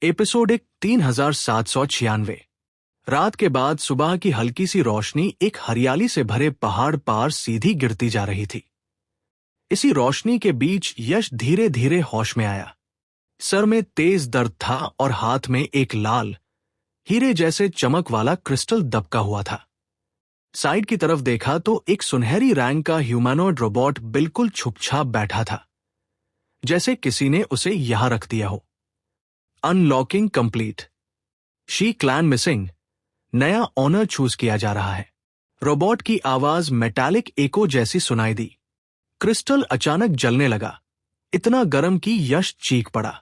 Episode 3796। रात के बाद सुबह की हल्की सी रोशनी एक हरियाली से भरे पहाड़ पार सीधी गिरती जा रही थी। इसी रोशनी के बीच यश धीरे धीरे होश में आया। सर में तेज दर्द था और हाथ में एक लाल हीरे जैसे चमक वाला क्रिस्टल दबका हुआ था। साइड की तरफ देखा तो एक सुनहरी रंग का ह्यूमनॉइड रोबोट बिल्कुल छुपछाप बैठा था, जैसे किसी ने उसे यहां रख दिया हो। Unlocking complete. She clan missing. नया ऑनर चूज किया जा रहा है। रोबोट की आवाज मेटालिक एको जैसी सुनाई दी। क्रिस्टल अचानक जलने लगा, इतना गर्म कि यश चीख पड़ा।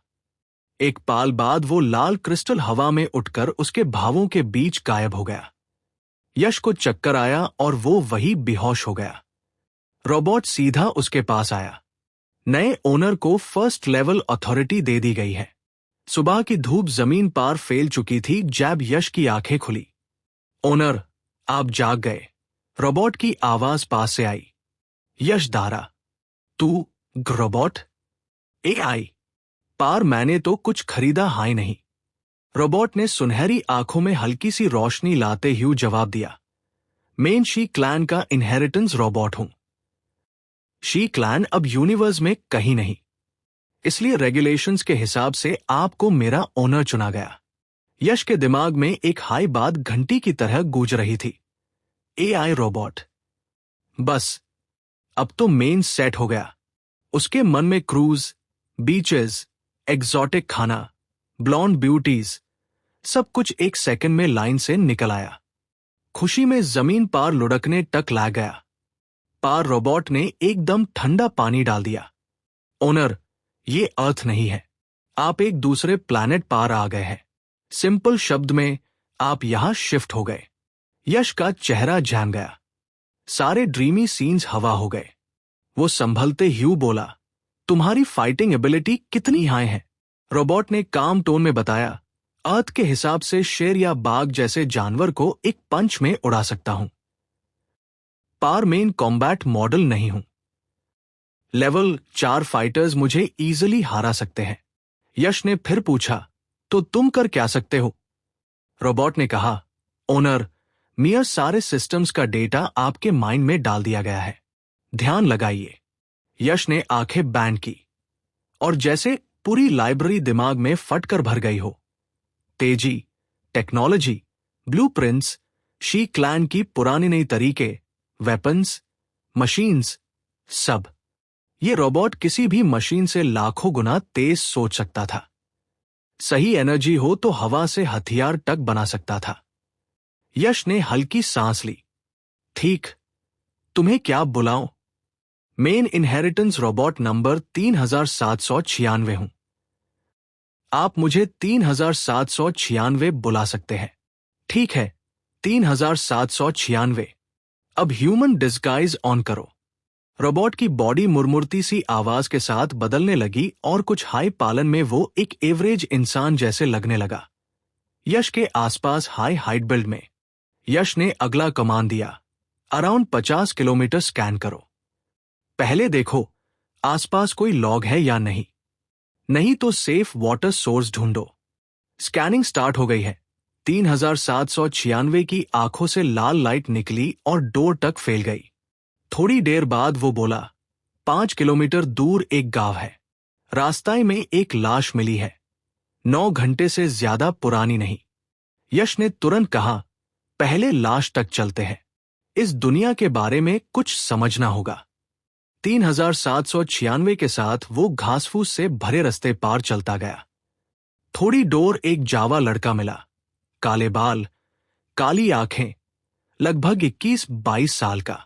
एक पाल बाद वो लाल क्रिस्टल हवा में उठकर उसके भावों के बीच गायब हो गया। यश को चक्कर आया और वो वही बेहोश हो गया। रोबोट सीधा उसके पास आया। नए ओनर को फर्स्ट लेवल अथॉरिटी दे दी गई है। सुबह की धूप जमीन पार फैल चुकी थी जब यश की आंखें खुली। ओनर, आप जाग गए। रोबोट की आवाज पास से आई। यश दारा, तू रोबोट? एआई पार, मैंने तो कुछ खरीदा हाय नहीं। रोबोट ने सुनहरी आंखों में हल्की सी रोशनी लाते हुए जवाब दिया। मैं शी क्लैन का इनहेरिटेंस रोबोट हूं। शी क्लैन अब यूनिवर्स में कहीं नहीं, इसलिए रेगुलेशंस के हिसाब से आपको मेरा ओनर चुना गया। यश के दिमाग में एक हाई बात घंटी की तरह गूंज रही थी। AI robot. बस अब तो मेन सेट हो गया। उसके मन में क्रूज, बीचेस, एग्जॉटिक खाना, ब्लॉन्ड ब्यूटीज, सब कुछ एक सेकंड में लाइन से निकल आया। खुशी में जमीन पार लुढ़कने तक ला गया। पार रोबोट ने एकदम ठंडा पानी डाल दिया। ओनर, ये अर्थ नहीं है, आप एक दूसरे प्लैनेट पार आ गए हैं। सिंपल शब्द में, आप यहां शिफ्ट हो गए। यश का चेहरा जाम गया। सारे ड्रीमी सीन्स हवा हो गए। वो संभलते ह्यू बोला, तुम्हारी फाइटिंग एबिलिटी कितनी हाई है? रोबोट ने काम टोन में बताया, अर्थ के हिसाब से शेर या बाघ जैसे जानवर को एक पंच में उड़ा सकता हूं। पार मेन कॉम्बैट मॉडल नहीं हूं। लेवल 4 फाइटर्स मुझे इजीली हरा सकते हैं। यश ने फिर पूछा, तो तुम कर क्या सकते हो? रोबोट ने कहा, ओनर, मियर सारे सिस्टम्स का डेटा आपके माइंड में डाल दिया गया है। ध्यान लगाइए। यश ने आंखें बैंड की और जैसे पूरी लाइब्रेरी दिमाग में फटकर भर गई हो। तेजी, टेक्नोलॉजी, ब्लूप्रिंट्स, शी क्लैन की पुरानी नई तरीके, वेपन्स, मशीन्स, सब। ये रोबोट किसी भी मशीन से लाखों गुना तेज सोच सकता था। सही एनर्जी हो तो हवा से हथियार तक बना सकता था। यश ने हल्की सांस ली। ठीक, तुम्हें क्या बुलाऊं? मेन इनहेरिटेंस रोबोट नंबर 3796 हूं। आप मुझे 3796 बुला सकते हैं। ठीक है, 3796। अब ह्यूमन डिस्गाइज ऑन करो। रोबोट की बॉडी मुरमुरती सी आवाज के साथ बदलने लगी और कुछ हाई पालन में वो एक एवरेज इंसान जैसे लगने लगा। यश के आसपास हाई हाइट बिल्ड में यश ने अगला कमांड दिया, अराउंड 50 किलोमीटर स्कैन करो। पहले देखो आसपास कोई लॉग है या नहीं। नहीं तो सेफ वाटर सोर्स ढूंढो। स्कैनिंग स्टार्ट हो गई है। 3796 की आंखों से लाल लाइट निकली और डोर तक फैल गई। थोड़ी देर बाद वो बोला, 5 किलोमीटर दूर एक गांव है। रास्ते में एक लाश मिली है, 9 घंटे से ज्यादा पुरानी नहीं। यश ने तुरंत कहा, पहले लाश तक चलते हैं। इस दुनिया के बारे में कुछ समझना होगा। 3796 के साथ वो घासफूस से भरे रास्ते पार चलता गया। थोड़ी दूर एक जावा लड़का मिला। काले बाल, काली आंखें, लगभग 21-22 साल का।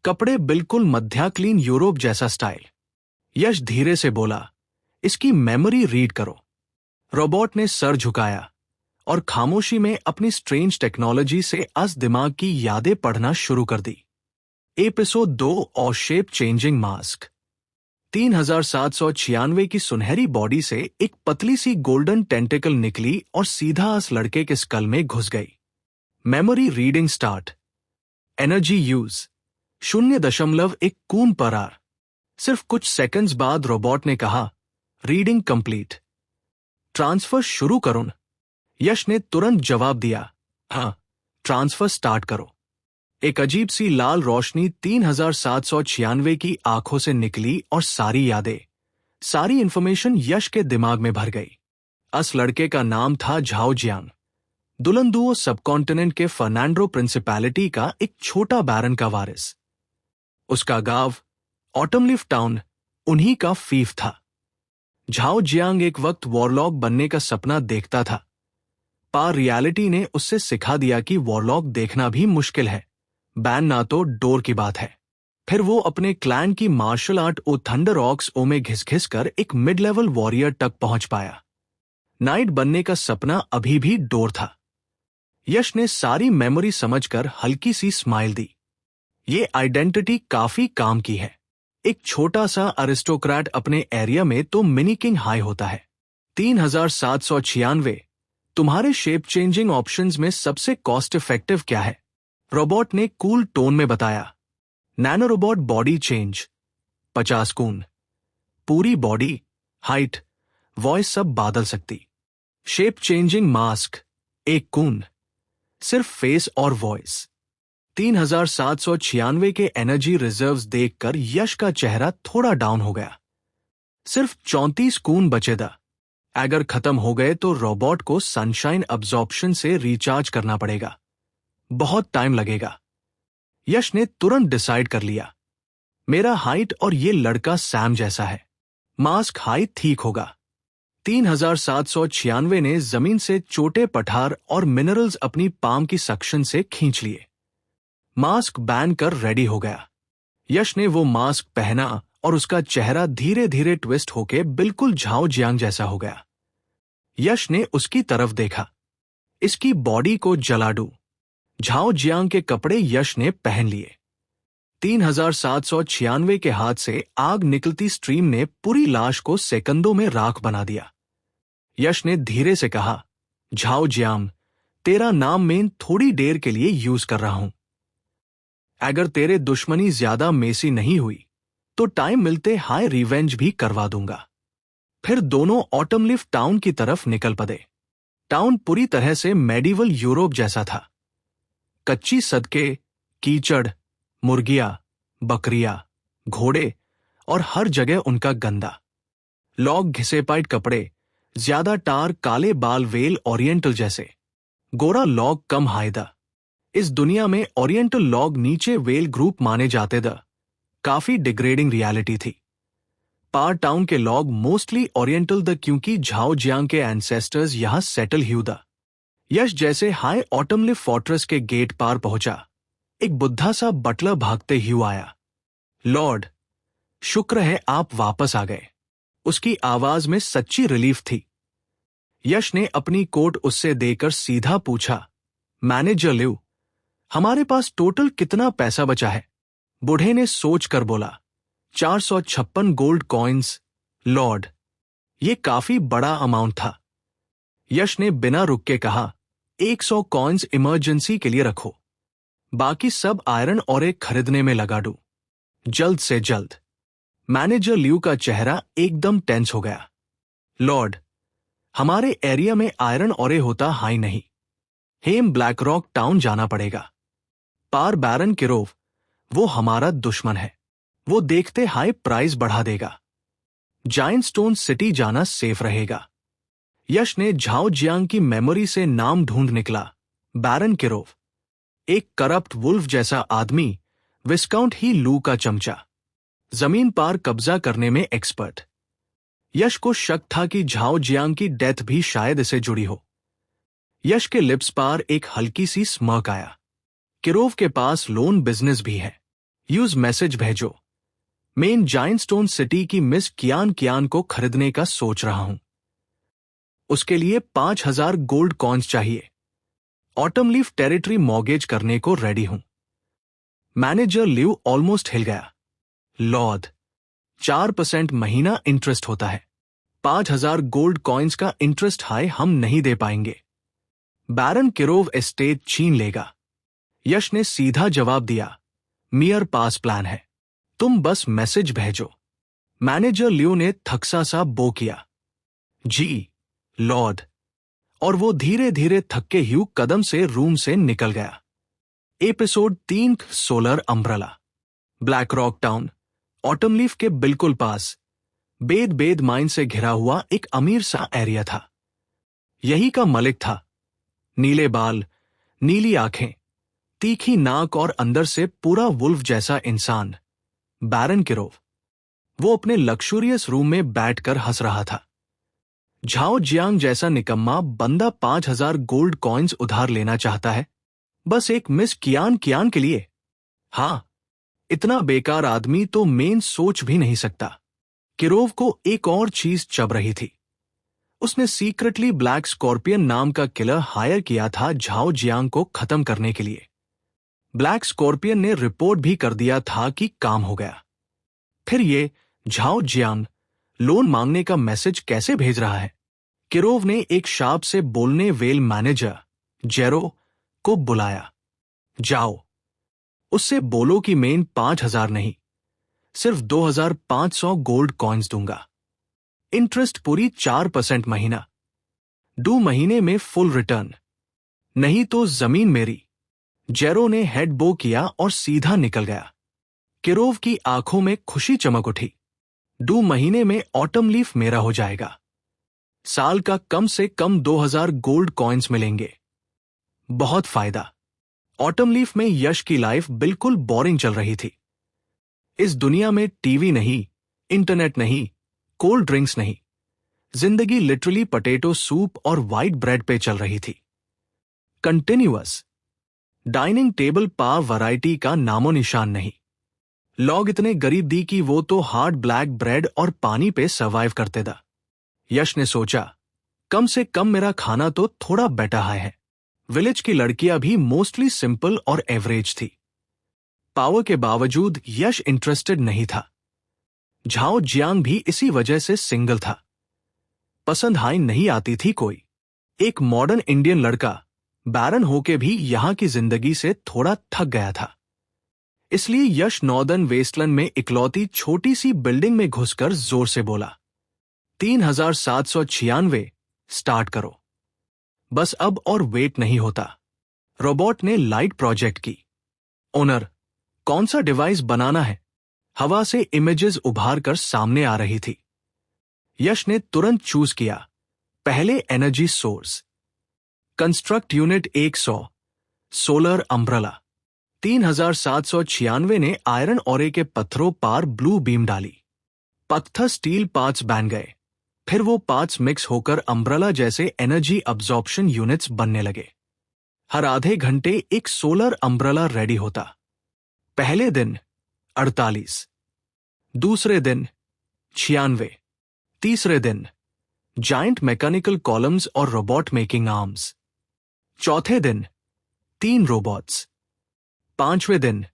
कपड़े बिल्कुल मध्याक्लीन यूरोप जैसा स्टाइल। यश धीरे से बोला, इसकी मेमोरी रीड करो। रोबोट ने सर झुकाया और खामोशी में अपनी स्ट्रेंज टेक्नोलॉजी से अस दिमाग की यादें पढ़ना शुरू कर दी। एपिसोड 2 और शेप चेंजिंग मास्क। 3796 की सुनहरी बॉडी से एक पतली सी गोल्डन टेंटिकल निकली और सीधा उस लड़के के स्कल में घुस गई। Memory reading start. Energy use 0.1 कून पर आर। सिर्फ कुछ सेकंड्स बाद रोबोट ने कहा, रीडिंग कंप्लीट। ट्रांसफर शुरू करो न? यश ने तुरंत जवाब दिया, हाँ, ट्रांसफर स्टार्ट करो। एक अजीब सी लाल रोशनी 3796 की आंखों से निकली और सारी यादें, सारी इंफॉर्मेशन यश के दिमाग में भर गई। उस लड़के का नाम था झाओ जियांग, दुलंदुओ सबकॉन्टिनेंट के फर्नांडो प्रिंसिपैलिटी का एक छोटा बैरन का वारिस। उसका गांव ऑटमलीफ टाउन उन्हीं का फीफ था। झाओ जियांग एक वक्त वॉरलॉक बनने का सपना देखता था, पर रियलिटी ने उससे सिखा दिया कि वॉरलॉक देखना भी मुश्किल है, बैन ना तो डोर की बात है। फिर वो अपने क्लैन की मार्शल आर्ट ओ थंडर ऑक्स ओ में घिस घिस कर एक मिड लेवल वॉरियर तक पहुंच पाया। नाइट बनने का सपना अभी भी डोर था। यश ने सारी मेमोरी समझकर हल्की सी स्माइल दी। ये आइडेंटिटी काफी काम की है। एक छोटा सा अरिस्टोक्रेट अपने एरिया में तो मिनी किंग हाई होता है। 3796। तुम्हारे शेप चेंजिंग ऑप्शंस में सबसे कॉस्ट इफेक्टिव क्या है? रोबोट ने कूल टोन में बताया। नैनो रोबोट बॉडी चेंज 50 कून, पूरी बॉडी, हाइट, वॉइस सब बदल सकती। शेप चेंजिंग मास्क 1 कून, सिर्फ फेस और वॉइस। 3796 के एनर्जी रिजर्व्स देखकर यश का चेहरा थोड़ा डाउन हो गया। सिर्फ 34 कून बचे दा। अगर खत्म हो गए तो रोबोट को सनशाइन अब्जॉर्प्शन से रिचार्ज करना पड़ेगा, बहुत टाइम लगेगा। यश ने तुरंत डिसाइड कर लिया, मेरा हाइट और ये लड़का सैम जैसा है, मास्क हाइट ठीक होगा। 3796 ने जमीन से छोटे पठार और मिनरल्स अपनी पाम की सक्शन से खींच लिए। मास्क बैन कर रेडी हो गया। यश ने वो मास्क पहना और उसका चेहरा धीरे धीरे ट्विस्ट होके बिल्कुल झाओ जियांग जैसा हो गया। यश ने उसकी तरफ देखा, इसकी बॉडी को जला दूं। झाओ जियांग के कपड़े यश ने पहन लिए। 3796 के हाथ से आग निकलती स्ट्रीम ने पूरी लाश को सेकंडों में राख बना दिया। यश ने धीरे से कहा, झाओ जियांग, तेरा नाम मैं थोड़ी देर के लिए यूज कर रहा हूं। अगर तेरे दुश्मनी ज्यादा मेसी नहीं हुई तो टाइम मिलते हाई रिवेंज भी करवा दूंगा। फिर दोनों ऑटमलीफ टाउन की तरफ निकल पड़े। टाउन पूरी तरह से मेडिवल यूरोप जैसा था। कच्ची सड़कें, कीचड़, मुर्गियां, बकरियां, घोड़े और हर जगह उनका गंदा, लॉग घिसे पाइट कपड़े, ज्यादा टार काले बाल वेल ओरिएंटल जैसे, गोरा लॉग कम हायदा। इस दुनिया में ओरिएंटल लॉग नीचे वेल ग्रुप माने जाते द। काफी डिग्रेडिंग रियलिटी थी। पार टाउन के लॉग मोस्टली ओरिएंटल द क्योंकि झाओ जियांग के एंसेस्टर्स यहां सेटल हुए द। यश जैसे हाई ऑटमलिफ फोर्ट्रेस के गेट पार पहुंचा, एक बुद्धा सा बटलर भागते हुए आया। लॉर्ड, शुक्र है आप वापस आ गए। उसकी आवाज में सच्ची रिलीफ थी। यश ने अपनी कोट उससे देकर सीधा पूछा, मैनेजर लिव, हमारे पास टोटल कितना पैसा बचा है? बूढ़े ने सोच कर बोला, 456 गोल्ड कॉइन्स, लॉर्ड। ये काफी बड़ा अमाउंट था। यश ने बिना रुक के कहा, 100 कॉइन्स इमरजेंसी के लिए रखो, बाकी सब आयरन और एक खरीदने में लगा दूं, जल्द से जल्द। मैनेजर लियू का चेहरा एकदम टेंस हो गया। लॉर्ड, हमारे एरिया में आयरन औरे होता हाई नहीं, हेम ब्लैक रॉक टाउन जाना पड़ेगा। पार बैरन किरोव, वो हमारा दुश्मन है, वो देखते हाई प्राइस बढ़ा देगा। जायंट स्टोन सिटी जाना सेफ रहेगा। यश ने झाओ जियांग की मेमोरी से नाम ढूंढ निकला, बैरन किरोव, एक करप्ट वुल्फ जैसा आदमी, विस्काउंट ही लू का चमचा, जमीन पार कब्जा करने में एक्सपर्ट। यश को शक था कि झाओ जियांग की डेथ भी शायद इसे जुड़ी हो। यश के लिप्स पार एक हल्की सी स्मर्क आया। किरोव के पास लोन बिजनेस भी है, यूज मैसेज भेजो। मेन जायंट स्टोन सिटी की मिस कियान कियान को खरीदने का सोच रहा हूं। उसके लिए 5000 गोल्ड कॉइन्स चाहिए। ऑटमलीफ टेरिटरी मॉर्गेज करने को रेडी हूं। मैनेजर लिव ऑलमोस्ट हिल गया। लॉर्ड, 4% महीना इंटरेस्ट होता है। 5000 गोल्ड कॉइन्स का इंटरेस्ट हाई हम नहीं दे पाएंगे। बैरन किरोव एस्टेट छीन लेगा। यश ने सीधा जवाब दिया, मियर पास प्लान है, तुम बस मैसेज भेजो। मैनेजर लियो ने थक्सा सा बो किया। जी, लॉर्ड। और वो धीरे धीरे थके ह्यू कदम से रूम से निकल गया। Episode 3 solar umbrella. Black rock town, autumn leaf के बिल्कुल पास बेद माइन से घिरा हुआ एक अमीर सा एरिया था। यही का मलिक था। नीले बाल, नीली आंखें, तीखी नाक और अंदर से पूरा वुल्फ जैसा इंसान, बैरन किरोव। वो अपने लक्सूरियस रूम में बैठकर हंस रहा था। झाओ जियांग जैसा निकम्मा बंदा 5,000 गोल्ड कॉइन्स उधार लेना चाहता है, बस एक मिस कियान कियान के लिए। हां, इतना बेकार आदमी तो मेन सोच भी नहीं सकता। किरोव को एक और चीज चब रही थी। उसने सीक्रेटली ब्लैक स्कॉर्पियन नाम का किलर हायर किया था झाओ जियांग को खत्म करने के लिए। ब्लैक स्कॉर्पियन ने रिपोर्ट भी कर दिया था कि काम हो गया। फिर ये झाओ जियांग लोन मांगने का मैसेज कैसे भेज रहा है? किरोव ने एक शार्प से बोलने वेल मैनेजर जेरो को बुलाया। जाओ, उससे बोलो कि मेन 5,000 नहीं, सिर्फ 2,500 गोल्ड कॉइन्स दूंगा। इंटरेस्ट पूरी 4% महीना। 2 महीने में फुल रिटर्न, नहीं तो जमीन मेरी। जेरो ने हेड बो किया और सीधा निकल गया। किरोव की आंखों में खुशी चमक उठी। 2 महीने में ऑटम लीफ मेरा हो जाएगा। साल का कम से कम 2,000 गोल्ड कॉइन्स मिलेंगे। बहुत फायदा। ऑटम लीफ में यश की लाइफ बिल्कुल बोरिंग चल रही थी। इस दुनिया में टीवी नहीं, इंटरनेट नहीं, कोल्ड ड्रिंक्स नहीं। जिंदगी लिटरली पोटैटो सूप और व्हाइट ब्रेड पे चल रही थी। कंटिन्यूअस। डाइनिंग टेबल पार वैरायटी का नामो निशान नहीं। लोग इतने गरीब दी कि वो तो हार्ड ब्लैक ब्रेड और पानी पे सर्वाइव करते दा। यश ने सोचा, कम से कम मेरा खाना तो थोड़ा बेटर हाई है। विलेज की लड़कियां भी मोस्टली सिंपल और एवरेज थी। पावर के बावजूद यश इंटरेस्टेड नहीं था। झाओ जियांग भी इसी वजह से सिंगल था। पसंद हाई नहीं आती थी कोई। एक मॉडर्न इंडियन लड़का बैरन होके भी यहां की जिंदगी से थोड़ा थक गया था। इसलिए यश नॉर्दर्न वेस्टलैंड में इकलौती छोटी सी बिल्डिंग में घुसकर जोर से बोला, 3,796 स्टार्ट करो। बस अब और वेट नहीं होता। रोबोट ने लाइट प्रोजेक्ट की। ओनर, कौन सा डिवाइस बनाना है? हवा से इमेजेस उभार कर सामने आ रही थी। यश ने तुरंत चूज किया। पहले energy source. Construct unit 100, solar umbrella. 3,796 ने आयरन ओरे के पत्थरों पार ब्लू बीम डाली। पत्थर स्टील पार्ट्स बन गए। फिर वो पार्ट्स मिक्स होकर अम्ब्रेला जैसे एनर्जी अब्जॉर्प्शन यूनिट्स बनने लगे। हर आधे घंटे एक सोलर अम्ब्रेला रेडी होता। पहले दिन 48, दूसरे दिन 96, तीसरे दिन जायंट मैकेनिकल कॉलम्स और रोबोट मेकिंग आर्म्स। चौथे दिन 3 रोबोट्स। पांचवें दिन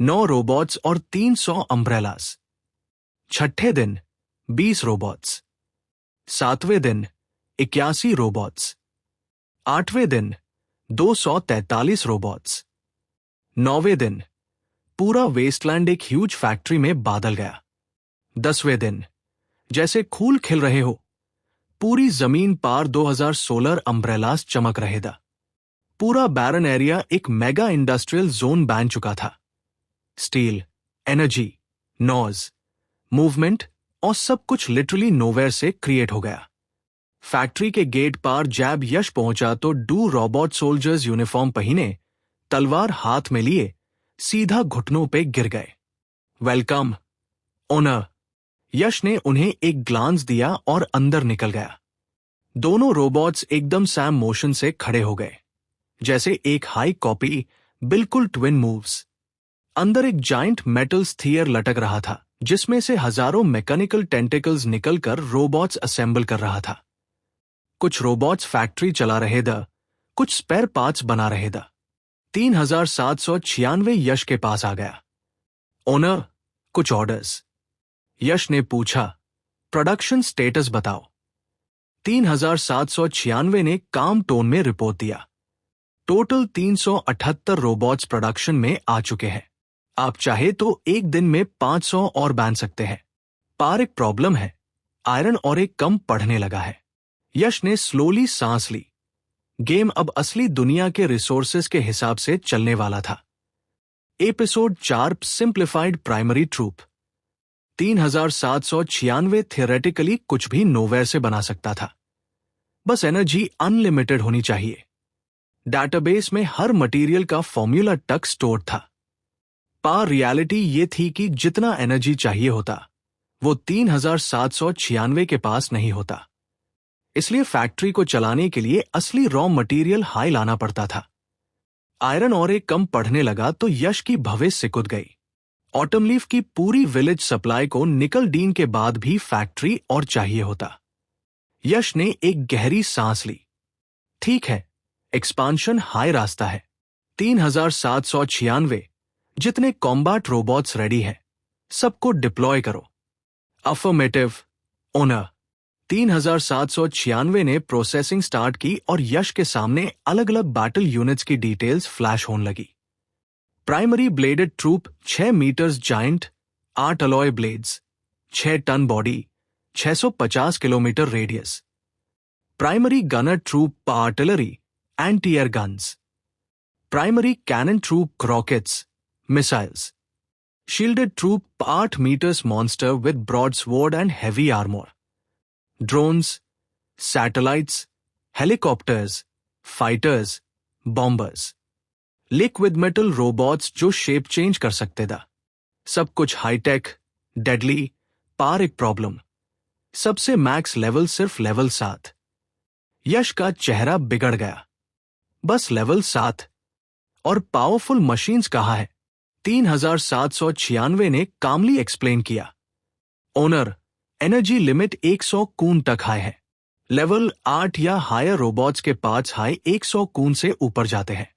9 रोबोट्स और 300 अम्ब्रेलास। छठे दिन 20 रोबोट्स। सातवें दिन 81 रोबोट्स। आठवें दिन 243 रोबोट्स। नौवें दिन पूरा वेस्टलैंड एक ह्यूज फैक्ट्री में बादल गया। 10वें दिन जैसे फूल खिल रहे हो, पूरी जमीन पार 2,000 सोलर अम्ब्रेलास चमक रहे था। पूरा बैरन एरिया एक मेगा इंडस्ट्रियल जोन बन चुका था। स्टील, एनर्जी, नॉइज, मूवमेंट और सब कुछ लिटरली नोवेयर से क्रिएट हो गया। फैक्ट्री के गेट पार जैब यश पहुंचा तो 2 रोबोट सोल्जर्स यूनिफॉर्म पहने, तलवार हाथ में लिए, सीधा घुटनों पे गिर गए। Welcome owner. यश ने उन्हें एक ग्लांस दिया और अंदर निकल गया। दोनों रोबोट्स एकदम सैम मोशन से खड़े हो गए, जैसे एक हाई कॉपी, बिल्कुल ट्विन मूव्स। अंदर एक जाइंट मेटल स्फीयर लटक रहा था, जिसमें से हजारों मैकेनिकल टेंटिकल्स निकलकर रोबोट्स असेंबल कर रहा था। कुछ रोबोट्स फैक्ट्री चला रहे थे, कुछ स्पेयर पार्ट्स बना रहे थे। 3,796 यश के पास आ गया। ओनर, कुछ ऑर्डर्स। यश ने पूछा, प्रोडक्शन स्टेटस बताओ। 3,796 ने काम टोन में रिपोर्ट दिया। टोटल 378 रोबोट्स प्रोडक्शन में आ चुके हैं। आप चाहे तो एक दिन में 500 और बांध सकते हैं। पर एक प्रॉब्लम है, आयरन और एक कम पढ़ने लगा है। यश ने स्लोली सांस ली। गेम अब असली दुनिया के रिसोर्सेस के हिसाब से चलने वाला था। Episode 4 simplified primary troop. 3796 theoretically कुछ भी नोवेयर से बना सकता था। बस एनर्जी अनलिमिटेड होनी चाहिए। डेटाबेस में हर मटेरियल का फॉर्मूला तक स्टोर था। पर रियलिटी ये थी कि जितना एनर्जी चाहिए होता वो 3796 के पास नहीं होता। इसलिए फैक्ट्री को चलाने के लिए असली रॉ मटेरियल हाई लाना पड़ता था। आयरन और कम पढ़ने लगा तो यश की भवेस सिकुड़ गई। ऑटम लीफ की पूरी विलेज सप्लाई को निकल डीन के बाद भी फैक्ट्री और चाहिए होता। यश ने एक गहरी सांस ली। ठीक है, एक्सपांशन हाई रास्ता है। 3796 जितने कॉम्बैट रोबोट्स रेडी हैं, सबको डिप्लॉय करो। Affirmative, owner. 3796 ने प्रोसेसिंग स्टार्ट की और यश के सामने अलग अलग बैटल यूनिट्स की डिटेल्स फ्लैश होने लगी। Primary bladed troop 6 metres giant, 8 alloy blades, 6 ton body, 650 kilometre radius. Primary gunner troop artillery, anti air guns. Primary cannon troop rockets, missiles. Shielded troop 8 metres monster with broad sword and heavy armour. Drones, satellites, helicopters, fighters, bombers. Liquid metal robots जो shape change कर सकते था। सब कुछ hi tech, deadly, पार एक problem. सबसे max level सिर्फ level 7। यश का चेहरा बिगड़ गया। बस लेवल 7 और पावरफुल मशीन्स कहाँ है? 3796 ने कामली एक्सप्लेन किया। ओनर, एनर्जी लिमिट 100 कून तक हाई है। लेवल 8 या हायर रोबोट्स के पार्ट्स हाई 100 कून से ऊपर जाते हैं।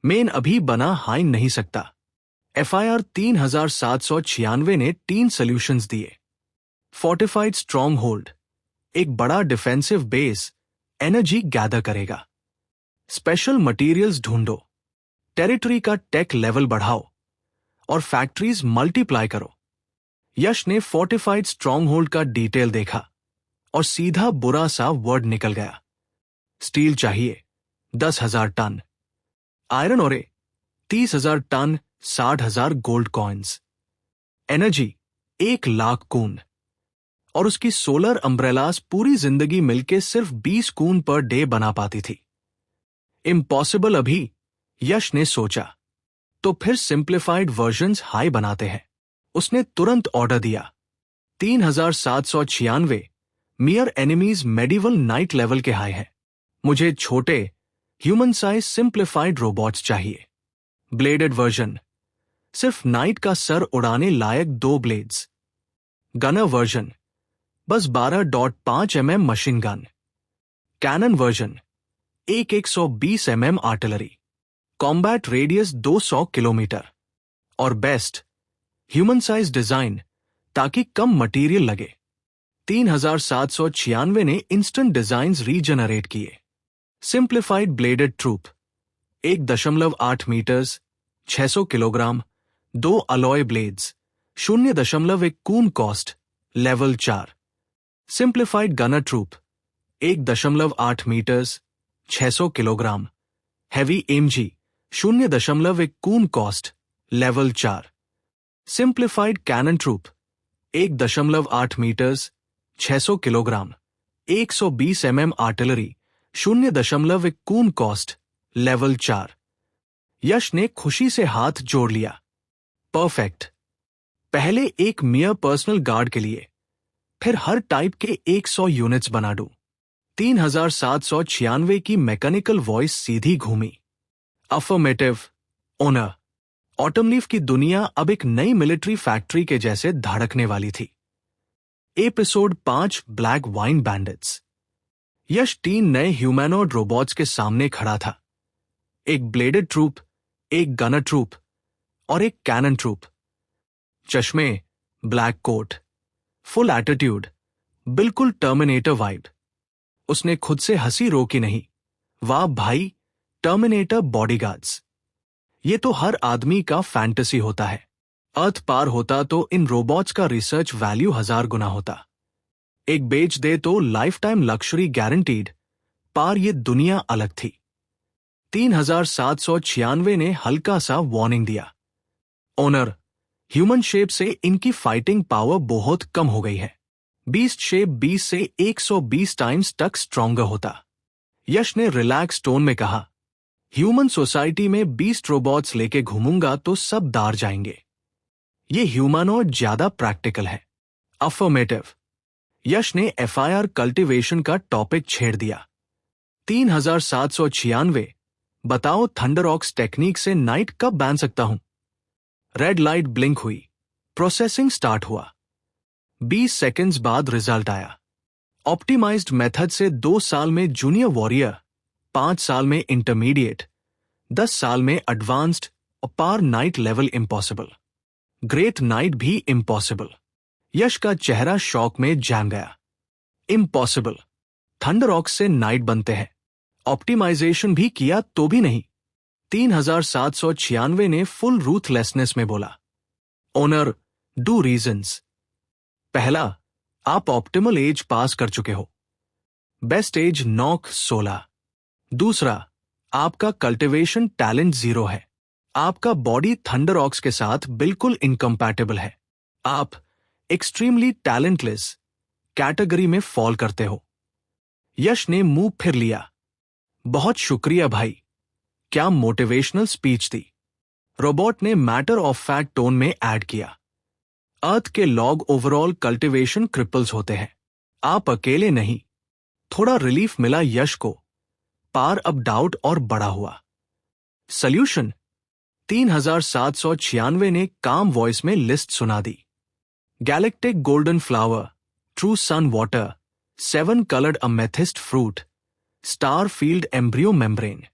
मेन अभी बना हाई नहीं सकता। FIR 3796 ने 3 सॉल्यूशंस दिए। फोर्टिफाइड स्ट्रॉन्ग होल्ड, एक बड़ा डिफेंसिव बेस, एनर्जी गैदर करेगा। स्पेशल मटेरियल्स ढूंढो, टेरिटरी का टेक लेवल बढ़ाओ और फैक्ट्रीज मल्टीप्लाई करो। यश ने फोर्टिफाइड स्ट्रॉन्ग होल्ड का डिटेल देखा और सीधा बुरा सा वर्ड निकल गया। स्टील चाहिए 10,000 टन, आयरन ओरे 30,000 टन, 60,000 गोल्ड कॉइन्स। एनर्जी 1,00,000 कून और उसकी सोलर अम्ब्रेलास पूरी जिंदगी मिलके सिर्फ 20 कून पर डे बना पाती थी। इम्पॉसिबल अभी, यश ने सोचा। तो फिर सिंप्लीफाइड वर्जन्स हाई बनाते हैं। उसने तुरंत ऑर्डर दिया। 3796 mere enemies medieval knight level के हाई हैं। मुझे छोटे ह्यूमन साइज सिंप्लीफाइड रोबोट्स चाहिए। ब्लेडेड वर्जन, सिर्फ नाइट का सर उड़ाने लायक 2 ब्लेड्स। गनर वर्जन, बस 12.5 mm machine gun. Cannon version, एक 120 mm artillery. Combat radius 200 kilometre. और बेस्ट, ह्यूमन साइज डिजाइन ताकि कम मटेरियल लगे। 3796 ने इंस्टेंट डिजाइन्स रीजनरेट किए। Simplified bladed troop, 1.8 metres, 600 kilogram, 2 alloy blades, 0.1 कून cost, level 4। Simplified gunner troop, 1.8 metres, 600 kilogram, heavy MG, 0.1 कून cost, level 4। Simplified cannon troop, 1.8 metres, 600 kilogram, 120 mm artillery, 0.1 कून cost, level 4। Yash ने खुशी से हाथ जोड़ लिया। परफेक्ट। पहले एक मियर पर्सनल गार्ड के लिए, फिर हर टाइप के 100 यूनिट्स बना दूं। 3796 की मैकेनिकल वॉइस सीधी घूमी। Affirmative, owner. ऑटम लीफ की दुनिया अब एक नई मिलिट्री फैक्ट्री के जैसे धड़कने वाली थी। Episode 5 black wine bandits. Yash 3 नए ह्यूमैनॉइड रोबोट्स के सामने खड़ा था। एक ब्लेडेड ट्रूप, एक गनर ट्रूप और एक कैनन ट्रूप। चश्मे, ब्लैक कोट, फुल एटीट्यूड, बिल्कुल टर्मिनेटर वाइब। उसने खुद से हंसी रोकी नहीं। वाह भाई, टर्मिनेटर बॉडीगार्ड्स। ये तो हर आदमी का फैंटेसी होता है। अर्थ पार होता तो इन रोबोट्स का रिसर्च वैल्यू 1000 गुना होता। एक बेच दे तो लाइफ टाइम लक्ष्री गारंटीड, पार ये दुनिया अलग थी। 3796 ने हल्का सा वार्निंग दिया, ओनर, ह्यूमन शेप से इनकी फाइटिंग पावर बहुत कम हो गई है। बीस्ट शेप 20 से 120 टाइम्स तक स्ट्रॉन्गर होता। यश ने रिलैक्स टोन में कहा, ह्यूमन सोसाइटी में 20 रोबोट्स लेके घूमूंगा तो सब दार जाएंगे। ये ह्यूमनॉइड ज्यादा प्रैक्टिकल है। अफर्मेटिव। यश ने एफआईआर कल्टीवेशन का टॉपिक छेड़ दिया। 3796, बताओ थंडरऑक्स टेक्निक से नाइट कब बैन सकता हूं? रेड लाइट ब्लिंक हुई, प्रोसेसिंग स्टार्ट हुआ। 20 सेकंड्स बाद रिजल्ट आया। ऑप्टिमाइज्ड मेथड से 2 साल में जूनियर वॉरियर, 5 साल में इंटरमीडिएट, 10 साल में एडवांस्ड और पार knight level impossible. Great knight भी इम्पॉसिबल। यश का चेहरा शॉक में जम गया। इम्पॉसिबल? थंडरऑक्स से नाइट बनते हैं। ऑप्टिमाइजेशन भी किया तो भी नहीं। 3796 ने फुल रूथलेसनेस में बोला, ओनर, डू रीजंस। पहला, आप ऑप्टिमल एज पास कर चुके हो। बेस्ट एज नॉक 16। दूसरा, आपका कल्टिवेशन टैलेंट 0 है। आपका बॉडी थंडरऑक्स के साथ बिल्कुल इनकम्पैटिबल है। आप एक्सट्रीमली टैलेंटलेस कैटेगरी में फॉल करते हो। यश ने मुंह फिर लिया। बहुत शुक्रिया भाई, क्या मोटिवेशनल स्पीच थी। रोबोट ने मैटर ऑफ फैक्ट टोन में ऐड किया, अर्थ के लॉग ओवरऑल कल्टीवेशन क्रिपल्स होते हैं, आप अकेले नहीं। थोड़ा रिलीफ मिला यश को। पार अब डाउट और बड़ा हुआ। सॉल्यूशन? 3796 ने काम वॉइस में लिस्ट सुना दी। Galactic golden flower, true sun water, 7 coloured amethyst fruit, star field embryo membrane.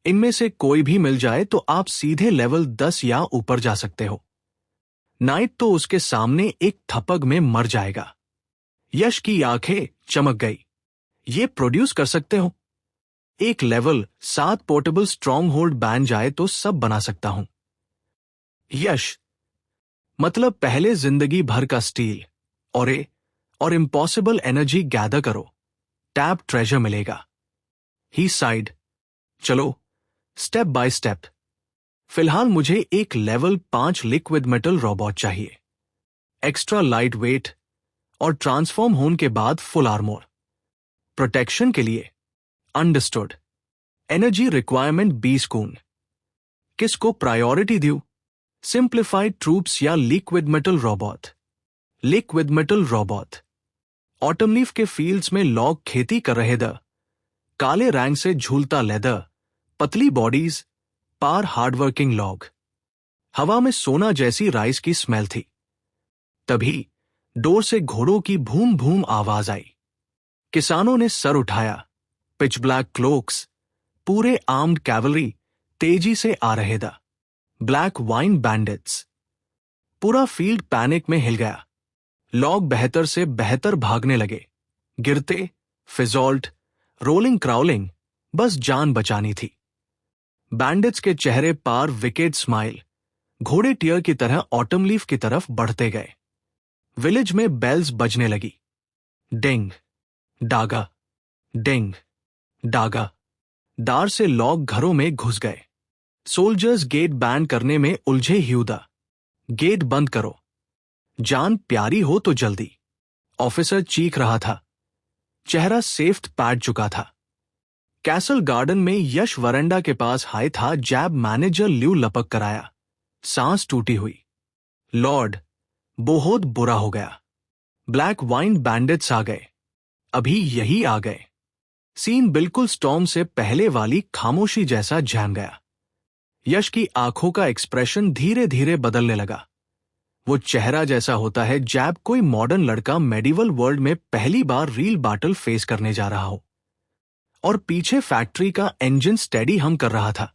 इनमें से कोई भी मिल जाए तो आप सीधे लेवल 10 या ऊपर जा सकते हो। नाइट तो उसके सामने एक थपक में मर जाएगा। यश की आंखें चमक गई। ये प्रोड्यूस कर सकते हो? एक level 7 portable strong hold ban जाए तो सब बना सकता हूं। यश, मतलब पहले जिंदगी भर का स्टील और इम्पॉसिबल एनर्जी गैदर करो, टैप ट्रेजर मिलेगा। ही साइड, चलो स्टेप बाय स्टेप। फिलहाल मुझे एक लेवल 5 लिक्विड मेटल रोबोट चाहिए, एक्स्ट्रा लाइट वेट और ट्रांसफॉर्म होने के बाद फुल आर्मोर। प्रोटेक्शन के लिए। अंडरस्टूड। एनर्जी रिक्वायरमेंट 20 कून। किसको प्रायोरिटी दूं? सिंप्लीफाइड ट्रूप्स या liquid metal robot? Liquid metal robot. Autumn leaf के फील्ड्स में लॉग खेती कर रहे द, काले रैंक से झूलता लेदर, पतली बॉडीज, पार हार्डवर्किंग लॉग। हवा में सोना जैसी राइस की स्मेल थी। तभी डोर से घोड़ों की भूम भूम आवाज आई। किसानों ने सर उठाया। पिच ब्लैक क्लोक्स, पूरे आर्म्ड कैवलरी तेजी से आ रहे दा। Black wine bandits. पूरा फील्ड पैनिक में हिल गया। लॉग बेहतर से बेहतर भागने लगे। गिरते, फिजॉल्ट, रोलिंग क्राउलिंग, बस जान बचानी थी। बैंडिट्स के चेहरे पार विकेट स्माइल, घोड़े टियर की तरह ऑटम लीफ की तरफ बढ़ते गए। विलेज में बेल्स बजने लगी। डिंग डागा, डिंग डागा। दार से लॉग घरों में घुस गए। सोल्जर्स गेट बैन करने में उलझे ह्यूदा। गेट बंद करो, जान प्यारी हो तो जल्दी। ऑफिसर चीख रहा था। चेहरा सेफ्ट पैड चुका था। कैसल गार्डन में यश वरंडा के पास हाय था जैब मैनेजर ल्यू लपक कर आया। सांस टूटी हुई। लॉर्ड, बहुत बुरा हो गया। ब्लैक वाइन बैंडिट्स आ गए। अभी यही आ गए। सीन बिल्कुल स्टॉर्म से पहले वाली खामोशी जैसा जम गया। यश की आंखों का एक्सप्रेशन धीरे धीरे बदलने लगा। वो चेहरा जैसा होता है जैब कोई मॉडर्न लड़का मेडिवल वर्ल्ड में पहली बार रियल बैटल फेस करने जा रहा हो और पीछे फैक्ट्री का इंजन स्टेडी हम कर रहा था,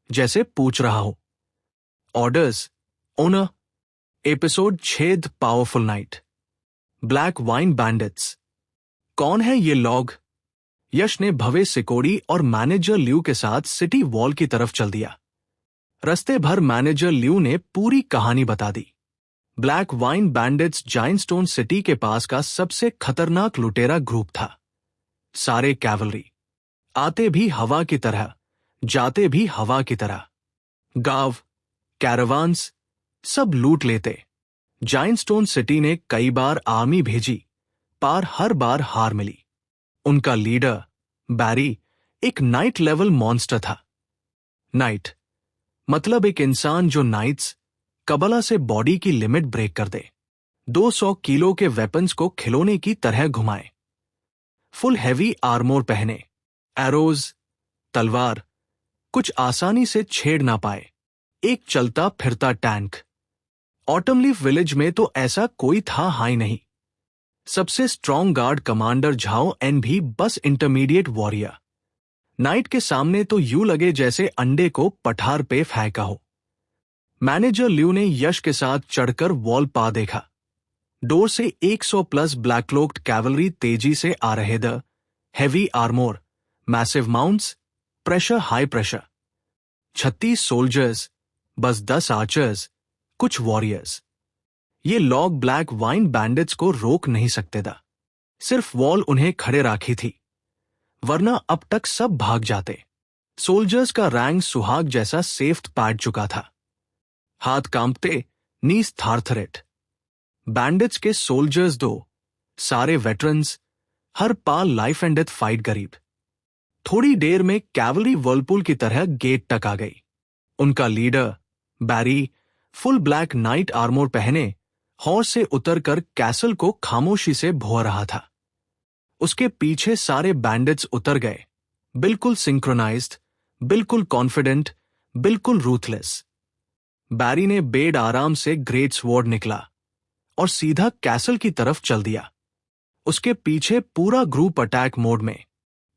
जैसे पूछ रहा हो, orders owner. Episode 6 powerful night. Black wine bandits. कौन है ये लॉग? यश ने भवे सिकोड़ी और मैनेजर ल्यू के साथ सिटी वॉल की तरफ चल दिया। रस्ते भर मैनेजर ल्यू ने पूरी कहानी बता दी। ब्लैक वाइन बैंडिट्स जाइंटस्टोन सिटी के पास का सबसे खतरनाक लुटेरा ग्रुप था। सारे कैवलरी, आते भी हवा की तरह, जाते भी हवा की तरह। गांव, कैरावान्स, सब लूट लेते। जाइंटस्टोन सिटी ने कई बार आर्मी भेजी, पर हर बार हार मिली। उनका लीडर बैरी एक नाइट लेवल मॉन्स्टर था। नाइट मतलब एक इंसान जो नाइट्स कबला से बॉडी की लिमिट ब्रेक कर दे, 200 किलो के वेपन्स को खिलौने की तरह घुमाए, फुल हैवी आर्मोर पहने, एरोज, तलवार कुछ आसानी से छेड़ ना पाए, एक चलता फिरता टैंक। ऑटमलीफ विलेज में तो ऐसा कोई था हाई नहीं। सबसे strong guard commander Zhao An भी बस इंटरमीडिएट वॉरियर। नाइट के सामने तो यूं लगे जैसे अंडे को पठार पे फेंका हो। मैनेजर ल्यू ने यश के साथ चढ़कर वॉल पा देखा। डोर से 100 प्लस ब्लैकक्लोक्ड कैवलरी तेजी से आ रहे the heavy armour, massive mounts, pressure high pressure. 36 soldiers, बस 10 आर्चर्स, कुछ वॉरियर्स। ये लॉग ब्लैक वाइन बैंडिट्स को रोक नहीं सकते था। सिर्फ वॉल उन्हें खड़े राखी थी, वरना अब तक सब भाग जाते। सोल्जर्स का रैंक सुहाग जैसा सेफ्ट पैड चुका था। हाथ कांपते, नीस थारथरेट। बैंडिट्स के सोल्जर्स दो, सारे veterans, her Pal life and death fight गरीब। थोड़ी देर में कैवलरी वर्लपुल की तरह गेट तक आ गई। उनका लीडर बैरी फुल ब्लैक नाइट आर्मोर पहने हॉर्स से उतरकर कैसल को खामोशी से भो रहा था। उसके पीछे सारे बैंडिट्स उतर गए, बिल्कुल सिंक्रोनाइज्ड, बिल्कुल कॉन्फिडेंट, बिल्कुल रूथलेस। बैरी ने बेड आराम से ग्रेट स्वॉर्ड निकला और सीधा कैसल की तरफ चल दिया। उसके पीछे पूरा ग्रुप अटैक मोड में।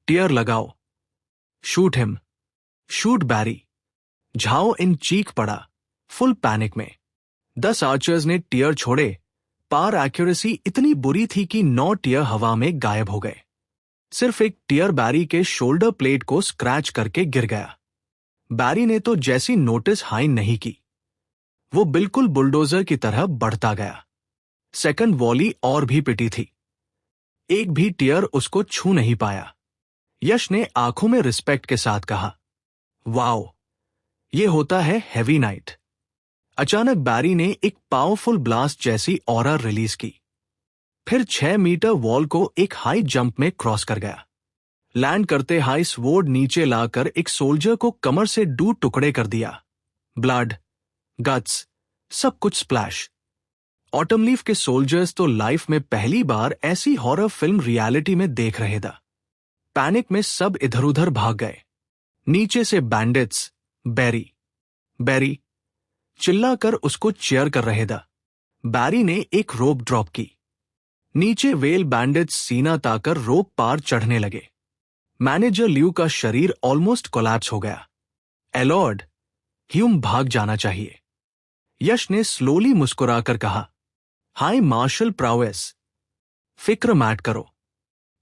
टीयर लगाओ, शूट हिम, शूट बैरी। झाओ इन चीख पड़ा, फुल पैनिक में। 10 आर्चर्स ने टीयर छोड़े, पार एक्यूरेसी इतनी बुरी थी कि 9 टीयर हवा में गायब हो गए। सिर्फ एक टीयर बैरी के शोल्डर प्लेट को स्क्रैच करके गिर गया। बैरी ने तो जैसी नोटिस हाई नहीं की, वो बिल्कुल बुलडोजर की तरह बढ़ता गया। सेकंड वॉली और भी पिटी थी, एक भी टीयर उसको छू नहीं पाया। यश ने आंखों में रिस्पेक्ट के साथ कहा, वाओ, ये होता है हेवी नाइट। अचानक बैरी ने एक पावरफुल ब्लास्ट जैसी ऑरा रिलीज की, फिर 6 मीटर वॉल को एक हाई जंप में क्रॉस कर गया। लैंड करते हाई स्वॉर्ड नीचे लाकर एक सोल्जर को कमर से 2 टुकड़े कर दिया। ब्लड, गट्स, सब कुछ स्प्लैश। ऑटमलीफ के सोल्जर्स तो लाइफ में पहली बार ऐसी हॉरर फिल्म रियलिटी में देख रहे थे। पैनिक में सब इधर उधर भाग गए। नीचे से बैंडिट्स बैरी बैरी चिल्लाकर उसको चेयर कर रहे थे। बैरी ने एक रोप ड्रॉप की। नीचे वेल बैंडिट्स सीना ताकर रोप पार चढ़ने लगे। मैनेजर ल्यू का शरीर ऑलमोस्ट कोलैप्स हो गया। एलॉर्ड, ह्यूम भाग जाना चाहिए। यश ने स्लोली मुस्कुराकर कहा, हाई मार्शल प्रावेस, फिक्र मत करो।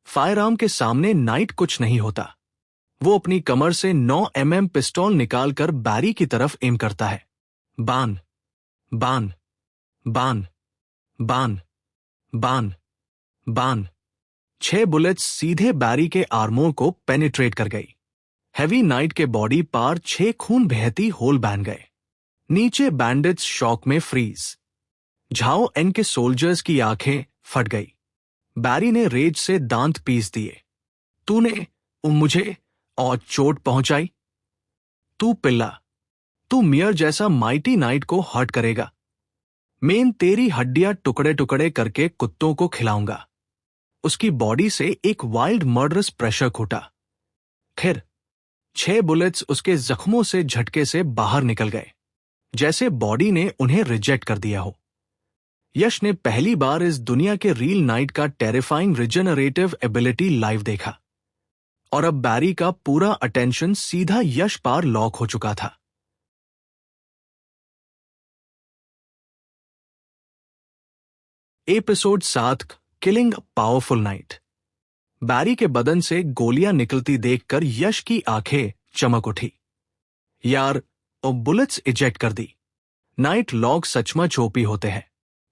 फायर आर्म के सामने नाइट कुछ नहीं होता। वो अपनी कमर से 9 mm पिस्टल निकालकर बैरी की तरफ एम करता है। बान, बान, बान, बान, बान, बान। 6 बुलेट्स सीधे बैरी के आर्मोर को पेनिट्रेट कर गई। हैवी नाइट के बॉडी पार 6 खून बहती होल बन गए। नीचे बैंडिट्स शॉक में फ्रीज। झाओ एन के सोल्जर्स की आंखें फट गई। बैरी ने रेज से दांत पीस दिए। तूने मुझे और चोट पहुंचाई। तू पिल्ला, तू मियर जैसा माइटी नाइट को हर्ट करेगा। मैं तेरी हड्डियां टुकड़े टुकड़े करके कुत्तों को खिलाऊंगा। उसकी बॉडी से एक वाइल्ड मर्डरस प्रेशर छूटा। फिर 6 बुलेट्स उसके जख्मों से झटके से बाहर निकल गए, जैसे बॉडी ने उन्हें रिजेक्ट कर दिया हो। यश ने पहली बार इस दुनिया के रियल नाइट का टेरिफाइंग रिजेनरेटिव एबिलिटी लाइव देखा, और अब बैरी का पूरा अटेंशन सीधा यश पार लॉक हो चुका था। Episode 7, killing powerful knight. Barry के बदन से गोलियां निकलती देखकर यश की आंखें चमक उठी। यार, और बुलेट्स इजेक्ट कर दी। नाइट लॉग सचमुच ओपी होते हैं।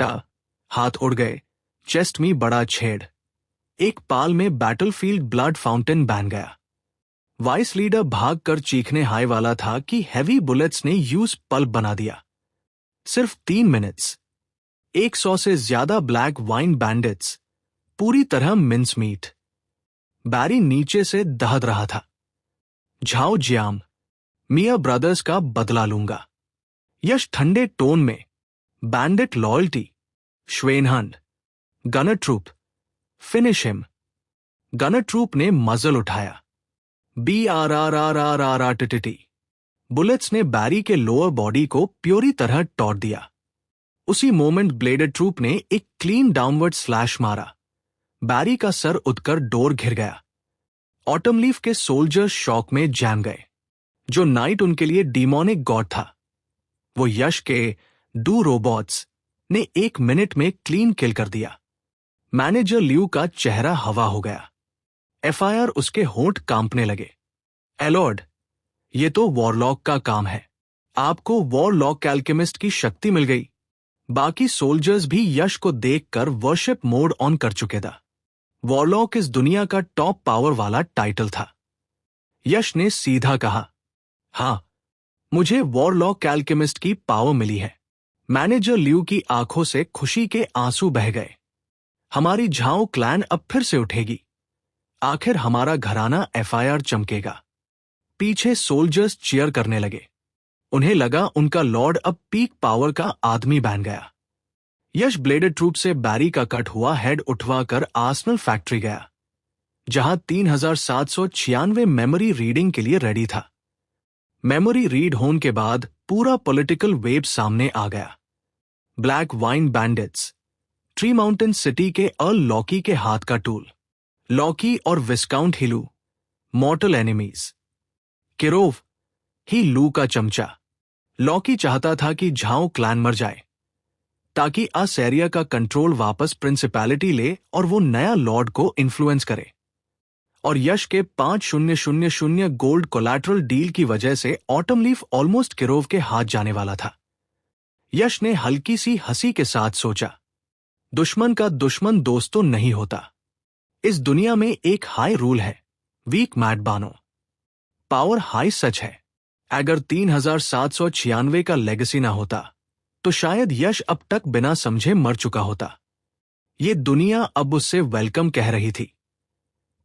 फटा, हाथ उड़ गए, चेस्ट में बड़ा छेद। एक पाल में बैटलफील्ड ब्लड फाउंटेन बन गया। वाइस लीडर भागकर चीखने हाय वाला था कि हैवी बुलेट्स ने यूज पल्प बना दिया। सिर्फ 3 मिनट्स, 100 से ज्यादा ब्लैक वाइन बैंडिट्स, पूरी तरह मिंस मीट। बैरी नीचे से दहद रहा था। झाओ जियाम, मिया ब्रदर्स का बदला लूंगा। यश ठंडे टोन में, बैंडिट लॉयल्टी, श्वेनहंड, gunner troop, finish him. Gunner troop ने मजल उठाया। BRRRRRRTT। बुलेट्स ने बैरी के लोअर बॉडी को प्योरी तरह तोड़ दिया। उसी मोमेंट ब्लेडेड ट्रूप ने एक क्लीन डाउनवर्ड स्लैश मारा। बैरी का सर उठकर डोर घिर गया। ऑटम लीफ के सोल्जर्स शॉक में जैम गए। जो नाइट उनके लिए डीमोनिक गॉड था, वो यश के डू रोबोट्स ने 1 मिनट में क्लीन किल कर दिया। मैनेजर ल्यू का चेहरा हवा हो गया। FIR उसके होंठ कांपने लगे। एलॉर्ड, ये तो वॉरलॉक का काम है। आपको वॉरलॉक एल्केमिस्ट की शक्ति मिल गई। बाकी सोल्जर्स भी यश को देखकर वर्शिप मोड ऑन कर चुके थे। वॉरलॉक इस दुनिया का टॉप पावर वाला टाइटल था। यश ने सीधा कहा, हां, मुझे वॉरलॉक एल्केमिस्ट की पावर मिली है। मैनेजर ल्यू की आंखों से खुशी के आंसू बह गए। हमारी झाओ क्लैन अब फिर से उठेगी। आखिर हमारा घराना FIR चमकेगा। पीछे सोल्जर्स चीयर करने लगे। उन्हें लगा उनका लॉर्ड अब पीक पावर का आदमी बन गया। यश ब्लेडेड ट्रूप से बैरी का कट हुआ हेड उठवाकर आर्सेनल फैक्ट्री गया, जहां 3796 मेमोरी रीडिंग के लिए रेडी था। मेमोरी रीड होने के बाद पूरा पॉलिटिकल वेब सामने आ गया। Black wine bandits, tree mountain city के अर्ल लॉकी के हाथ का टूल। लॉकी और विस्काउंट हिलू, मॉर्टल एनिमीज। किरोव, ही लू का चमचा। लॉकी चाहता था कि झाओ क्लैन मर जाए, ताकि आसेरिया का कंट्रोल वापस प्रिंसिपैलिटी ले और वो नया लॉर्ड को इन्फ्लुएंस करे। और यश के 5000 गोल्ड कोलैटरल डील की वजह से ऑटम लीफ ऑलमोस्ट किरोव के हाथ जाने वाला था। यश ने हल्की सी हंसी के साथ सोचा, दुश्मन का दुश्मन दोस्त तो नहीं होता। इस दुनिया में एक हाई रूल है, वीक मैट बानो। पावर हाई सच है। अगर 3796 का लेगेसी ना होता तो शायद यश अब तक बिना समझे मर चुका होता। ये दुनिया अब उससे वेलकम कह रही थी।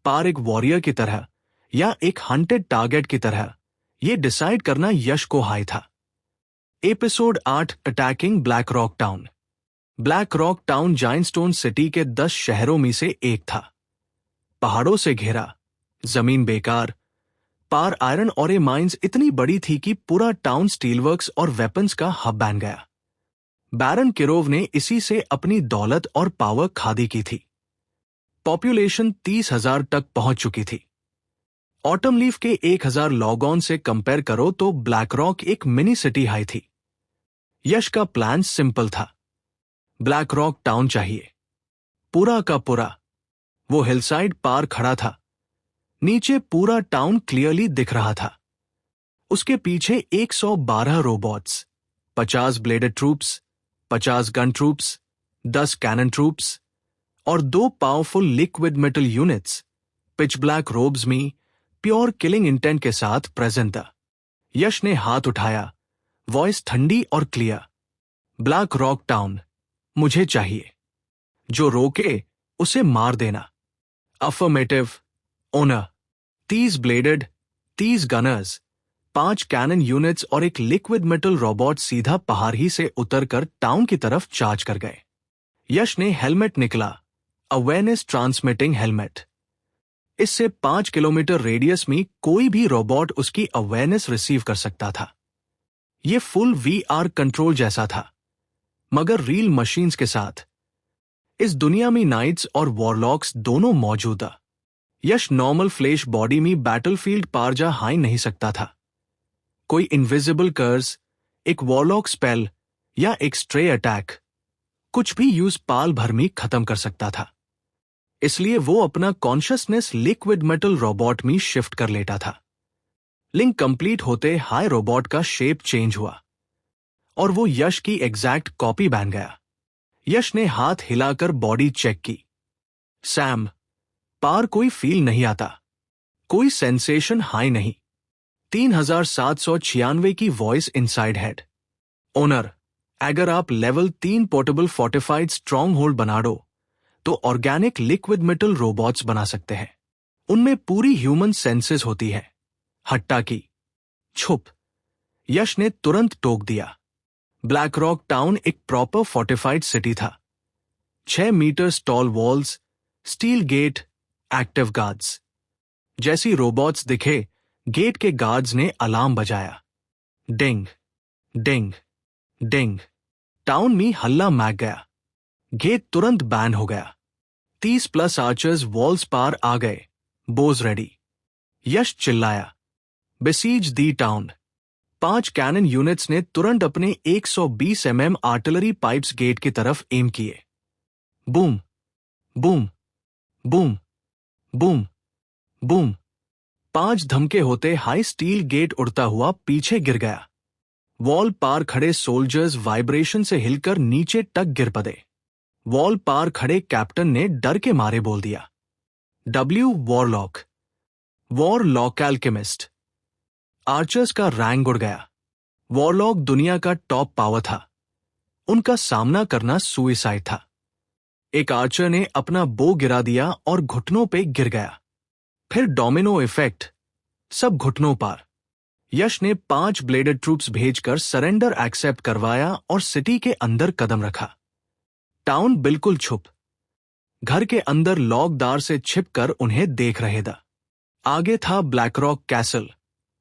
पार एक वॉरियर की तरह या एक हंटेड टारगेट की तरह ये डिसाइड करना यश को हाई था। Episode 8 attacking black rock town. Black rock town Giantstone City के 10 शहरों में से एक था। पहाड़ों से घिरा, जमीन बेकार, पार आयरन और माइंस इतनी बड़ी थी कि पूरा टाउन स्टीलवर्क्स और वेपन्स का हब बन गया। बैरन किरोव ने इसी से अपनी दौलत और पावर खादी की थी। पॉपुलेशन 30,000 तक पहुंच चुकी थी। ऑटम लीफ के 1,000 लॉगऑन से कंपेयर करो तो ब्लैक रॉक एक मिनी सिटी हाई थी। यश का प्लान सिंपल था। ब्लैक रॉक टाउन चाहिए, पूरा का पूरा। वो हिलसाइड पार खड़ा था। नीचे पूरा टाउन क्लियरली दिख रहा था। उसके पीछे 112 robots, 50 bladed troops, 50 gun troops, 10 cannon troops और 2 powerful liquid metal units pitch black robes में प्योर किलिंग इंटेंट के साथ प्रेजेंट था। यश ने हाथ उठाया, वॉइस ठंडी और क्लियर। ब्लैक रॉक टाउन, मुझे चाहिए। जो रोके उसे मार देना। Affirmative, owner. 30 bladed, 30 gunners, 5 cannon units और एक लिक्विड मेटल रोबोट सीधा पहाड़ ही से उतरकर टाउन की तरफ चार्ज कर गए। यश ने हेलमेट निकला, अवेयरनेस ट्रांसमिटिंग हेलमेट। इससे 5 किलोमीटर रेडियस में कोई भी रोबोट उसकी अवेयरनेस रिसीव कर सकता था। यह फुल VR कंट्रोल जैसा था, मगर रियल मशीन्स के साथ। इस दुनिया में नाइट्स और वॉरलॉक्स दोनों मौजूद था। यश नॉर्मल फ्लेश बॉडी में बैटलफील्ड पार जा हाई नहीं सकता था। कोई इनविजिबल कर्स, एक वॉरलॉक स्पेल या एक स्ट्रे अटैक कुछ भी यूज पाल भर में खत्म कर सकता था। इसलिए वो अपना कॉन्शियसनेस लिक्विड मेटल रोबोट में शिफ्ट कर लेता था। लिंक कंप्लीट होते हाई रोबोट का शेप चेंज हुआ और वो यश की एग्जैक्ट कॉपी बन गया। यश ने हाथ हिलाकर बॉडी चेक की। सैम, पार कोई फील नहीं आता, कोई सेंसेशन हाई नहीं। 3796 की वॉइस इनसाइड हेड। ओनर, अगर आप level 3 portable fortified strong hold बना दो तो ऑर्गेनिक लिक्विड मेटल रोबोट्स बना सकते हैं। उनमें पूरी ह्यूमन सेंसेस होती है। हट्टा की छुप। यश ने तुरंत टोक दिया। ब्लैक रॉक टाउन एक प्रॉपर फोर्टिफाइड सिटी था। 6 metre tall walls, steel gate, active guards. जैसी रोबोट्स दिखे, गेट के गार्ड्स ने अलार्म बजाया। डिंग डिंग डिंग। टाउन में हल्ला मैक गया। गेट तुरंत बैन हो गया। 30+ आर्चर्स वॉल्स पार आ गए, बोज रेडी। यश चिल्लाया, बेसीज दी टाउन। 5 कैनन यूनिट्स ने तुरंत अपने 120 mm आर्टिलरी पाइप्स गेट की तरफ एम किए। Boom boom boom boom boom. 5 धमके होते हाई स्टील गेट उड़ता हुआ पीछे गिर गया। वॉल पार खड़े सोल्जर्स वाइब्रेशन से हिलकर नीचे तक गिर पड़े। वॉल पार खड़े कैप्टन ने डर के मारे बोल दिया, W warlock, warlock alchemist. Archers का रैंक उड़ गया। वॉरलॉक दुनिया का टॉप पावर था। उनका सामना करना सुइसाइड था। एक आर्चर ने अपना बो गिरा दिया और घुटनों पे गिर गया। फिर डोमिनो इफेक्ट, सब घुटनों पार। यश ने 5 ब्लेडेड ट्रूप्स भेजकर सरेंडर एक्सेप्ट करवाया और सिटी के अंदर कदम रखा। टाउन बिल्कुल छुप। घर के अंदर लॉकदार से छिपकर उन्हें देख रहे था। आगे था black rock castle,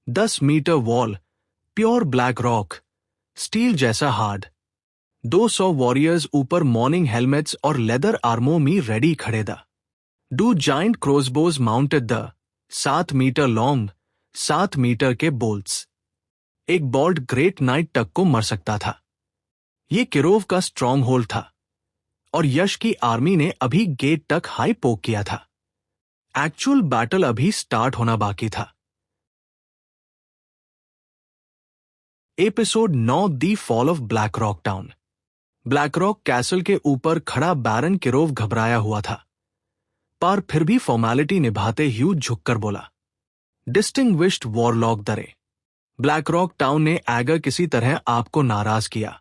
10 metre wall, pure black rock, steel जैसा हार्ड। 200 वॉरियर्स ऊपर मॉर्निंग हेलमेट्स और लेदर आर्मो में रेडी खड़े था। 2 giant crossbows mounted the 7 metre long, 7 metre के बोल्ट्स। एक बॉल्ट ग्रेट नाइट तक को मर सकता था। ये किरोव का स्ट्रॉन्ग होल्ड था और यश की आर्मी ने अभी गेट तक हाई पोक किया था। एक्चुअल बैटल अभी स्टार्ट होना बाकी था। Episode 9 the fall of black rock town. Black rock castle के ऊपर खड़ा बैरन किरोव घबराया हुआ था, पर फिर भी फॉर्मेलिटी निभाते ह्यू झुककर बोला, डिस्टिंग्विश्ड वॉरलॉक दरे, ब्लैक रॉक टाउन ने अगर किसी तरह आपको नाराज किया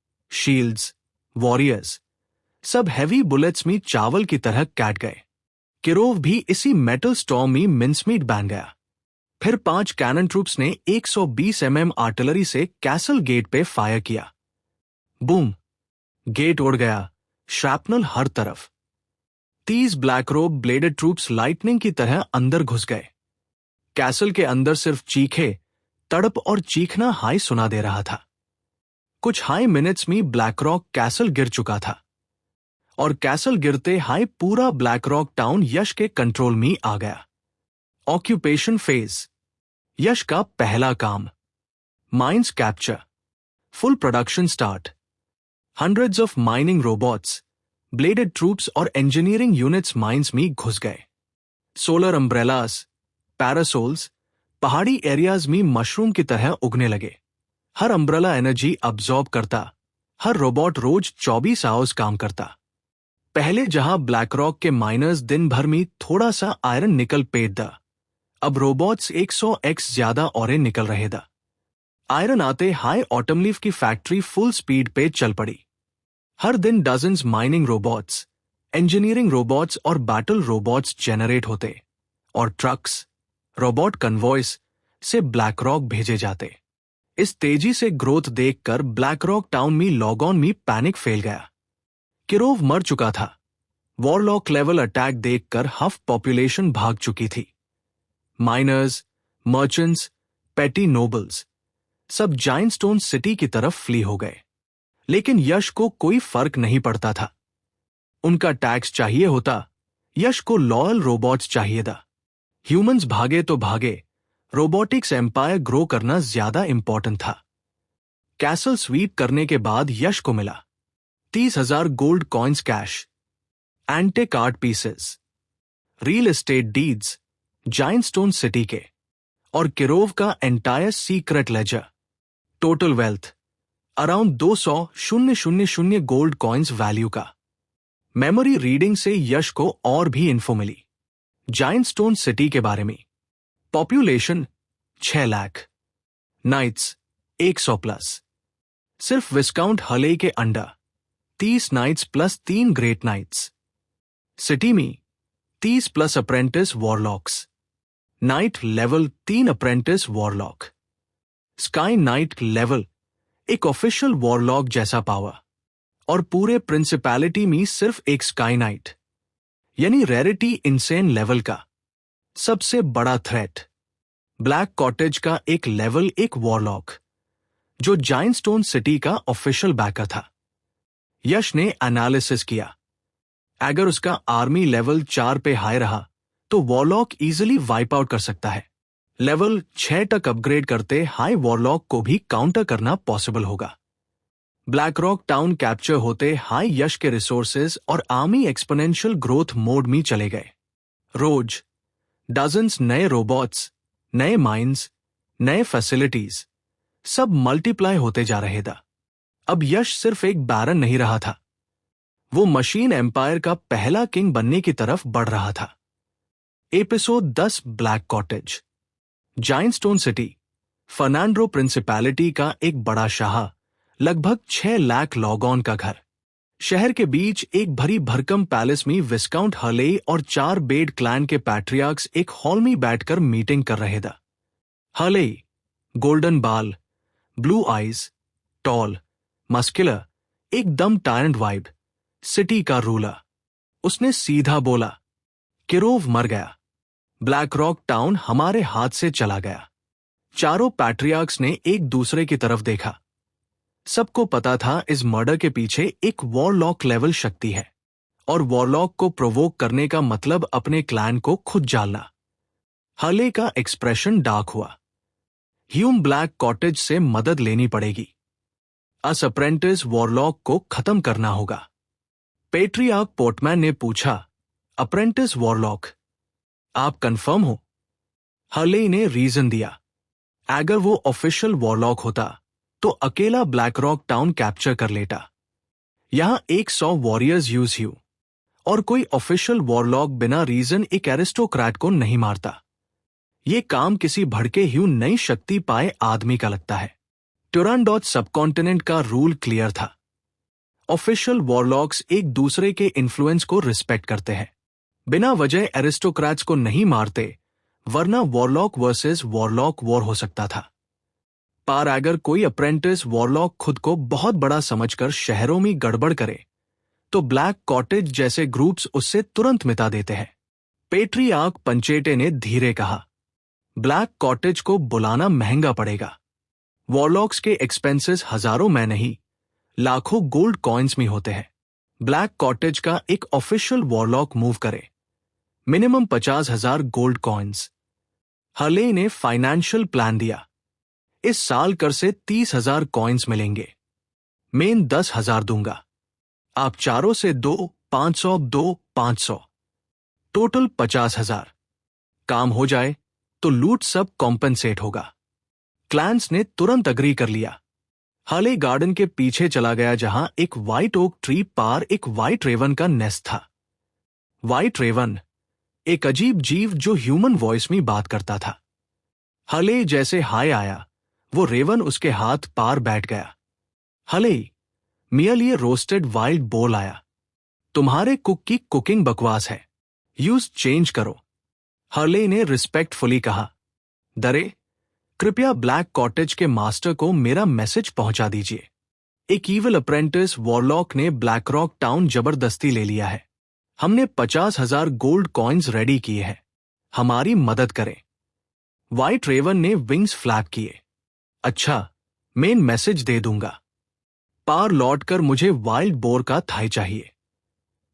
शील्ड्स, वॉरियर्स, सब हैवी बुलेट्स में चावल की तरह काट गए। किरोव भी इसी मेटल स्टॉर्म में मिंसमीट बन गया। फिर 5 कैनन ट्रूप्स ने 120 आर्टिलरी से कैसल गेट पे फायर किया। बूम! गेट उड़ गया, श्रैपनल हर तरफ। 30 ब्लैक रोब ब्लेडेड ट्रूप्स लाइटनिंग की तरह अंदर घुस गए। कैसल के अंदर सिर्फ चीखे, तड़प और चीखना हाई सुना दे रहा था। कुछ हाई मिनट्स में ब्लैक रॉक कैसल गिर चुका था और कैसल गिरते हाई पूरा ब्लैक रॉक टाउन यश के कंट्रोल में आ गया। Occupation phase. यश का पहला काम, mines capture. Full production start. Hundreds of mining robots, blooded troops और इंजीनियरिंग यूनिट्स माइंस में घुस गए। सोलर अम्ब्रेलास, पैरासोल्स पहाड़ी एरियाज में मशरूम की तरह उगने लगे। हर अम्ब्रेला एनर्जी अब्सॉर्ब करता, हर रोबोट रोज 24 आवर्स काम करता। पहले जहां ब्लैक रॉक के माइनर्स दिन भर में थोड़ा सा आयरन निकल पेट दा, अब रोबोट्स 100x ज्यादा औरे निकल रहे दा। आयरन आते हाई ऑटमलीफ की फैक्ट्री फुल स्पीड पे चल पड़ी। हर दिन dozens mining robots, engineering robots और बैटल रोबोट्स जेनरेट होते और ट्रक्स, रोबोट कन्वॉयस से ब्लैक रॉक भेजे जाते। इस तेजी से ग्रोथ देखकर ब्लैक रॉक टाउन में लॉगऑन में पैनिक फैल गया। किरोव मर चुका था। वॉरलॉक लेवल अटैक देखकर हाफ पॉपुलेशन भाग चुकी थी। माइनर्स, मर्चेंट्स, पेटी नोबल्स सब जाइंट स्टोन सिटी की तरफ फ्ली हो गए। लेकिन यश को कोई फर्क नहीं पड़ता था। उनका टैक्स चाहिए होता, यश को लॉयल रोबोट्स चाहिए था। ह्यूमंस भागे तो भागे, रोबोटिक्स एम्पायर ग्रो करना ज्यादा इंपॉर्टेंट था। कैसल स्वीप करने के बाद यश को मिला 30,000 gold coins cash, antique art pieces, real estate deeds giant stone city के और किरोव का entire secret ledger. Total wealth around 200,000 gold coins value का। मेमोरी रीडिंग से यश को और भी इन्फो मिली जाइंट स्टोन सिटी के बारे में। Population 6 lakh, knights 100 plus. सिर्फ विस्काउंट हले के under 30 knights plus 3 great knights. City में 30 plus apprentice warlocks, night level 3 apprentice warlock, sky night level एक ऑफिशियल वॉरलॉक जैसा पावर, और पूरे प्रिंसिपैलिटी में सिर्फ एक स्काई नाइट यानी रेरिटी इंसेन लेवल का। सबसे बड़ा थ्रेट ब्लैक कॉटेज का एक लेवल एक वॉरलॉक जो जाइंट स्टोन सिटी का ऑफिशियल बैकर था। यश ने एनालिसिस किया, अगर उसका आर्मी लेवल 4 पे हाई रहा तो वॉरलॉक इजीली वाइप आउट कर सकता है। लेवल 6 तक अपग्रेड करते हाई वॉरलॉक को भी काउंटर करना पॉसिबल होगा। ब्लैक रॉक टाउन कैप्चर होते हाई यश के रिसोर्सेज और आर्मी एक्सपोनेंशियल ग्रोथ मोड में चले गए। रोज डजन्स नए रोबोट्स, नए माइंस, नए फैसिलिटीज सब मल्टीप्लाई होते जा रहे था। अब यश सिर्फ एक बैरन नहीं रहा था, वो मशीन एम्पायर का पहला किंग बनने की तरफ बढ़ रहा था। Episode 10 black cottage. Giant stone city Fernando principality का एक बड़ा शाह, लगभग 6 लाख लॉगऑन का घर। शहर के बीच एक भरी भरकम पैलेस में विस्काउंट हर्ले और 4 बेड क्लैन के पैट्रियार्क्स एक हॉल में बैठकर मीटिंग कर रहे थे। हर्ले, गोल्डन बाल, ब्लू आईज, टॉल, मस्कुलर, एकदम टायर्ड वाइब, सिटी का रूलर। उसने सीधा बोला, किरोव मर गया, ब्लैक रॉक टाउन हमारे हाथ से चला गया। चारों पैट्रियार्क्स ने एक दूसरे की तरफ देखा। सबको पता था इस मर्डर के पीछे एक वॉरलॉक लेवल शक्ति है, और वॉरलॉक को प्रोवोक करने का मतलब अपने क्लैन को खुद जालना। हर्ले का एक्सप्रेशन डार्क हुआ। ह्यूम ब्लैक कॉटेज से मदद लेनी पड़ेगी। अस अप्रेंटिस वॉरलॉक को खत्म करना होगा। पेट्रियार्क पोर्टमैन ने पूछा, अप्रेंटिस वॉरलॉक, आप कंफर्म हो? हर्ले ने रीजन दिया, अगर वो ऑफिशियल वॉरलॉक होता तो अकेला ब्लैक रॉक टाउन कैप्चर कर लेता। यहां 100 वॉरियर्स यूज हुए, और कोई ऑफिशियल वॉरलॉक बिना रीजन एक एरिस्टोक्रेट को नहीं मारता। ये काम किसी भड़के हुए नई शक्ति पाए आदमी का लगता है। टुरांडोट सबकॉन्टिनेंट का रूल क्लियर था। ऑफिशियल वॉरलॉक्स एक दूसरे के इन्फ्लुएंस को रिस्पेक्ट करते हैं, बिना वजह एरिस्टोक्रेट्स को नहीं मारते, वरना वॉरलॉक वर्सेस वॉरलॉक वॉर हो सकता था। पर अगर कोई अप्रेंटिस वॉरलॉक खुद को बहुत बड़ा समझकर शहरों में गड़बड़ करे, तो ब्लैक कॉटेज जैसे ग्रुप्स उससे तुरंत मिटा देते हैं। पेट्रियार्क पंचेटे ने धीरे कहा, ब्लैक कॉटेज को बुलाना महंगा पड़ेगा। वॉरलॉक्स के एक्सपेंसेस हजारों में नहीं, लाखों गोल्ड कॉइन्स में होते हैं। ब्लैक कॉटेज का एक ऑफिशियल वॉरलॉक मूव करे, मिनिमम 50,000 गोल्ड कॉइन्स। हर्ले ने फाइनेंशियल प्लान दिया, इस साल कर से 30,000 कॉइन्स मिलेंगे। मैं 10,000 दूंगा। आप चारों से 500, टोटल 50,000। काम हो जाए तो लूट सब कॉम्पेंसेट होगा। क्लैंस ने तुरंत अग्री कर लिया। हर्ले गार्डन के पीछे चला गया, जहां एक व्हाइट ओक ट्री पार एक व्हाइट रेवन का नेस्ट था। व्हाइट रेवन एक अजीब जीव जो ह्यूमन वॉइस में बात करता था। हर्ले जैसे हाय आया, वो रेवन उसके हाथ पार बैठ गया। हर्ले, मेरे लिए रोस्टेड वाइल्ड बोल आया। तुम्हारे कुक की कुकिंग बकवास है, यूज चेंज करो। हर्ले ने रिस्पेक्टफुली कहा, दरे, कृपया ब्लैक कॉटेज के मास्टर को मेरा मैसेज पहुंचा दीजिए। एक ईविल अप्रेंटिस वॉरलॉक ने ब्लैक रॉक टाउन जबरदस्ती ले लिया है। हमने 50,000 गोल्ड कॉइन्स रेडी किए हैं, हमारी मदद करें। व्हाइट रेवन ने विंग्स फ्लैप किए। अच्छा, मैं मैसेज दे दूंगा। पार लौटकर मुझे वाइल्ड बोर का थाई चाहिए,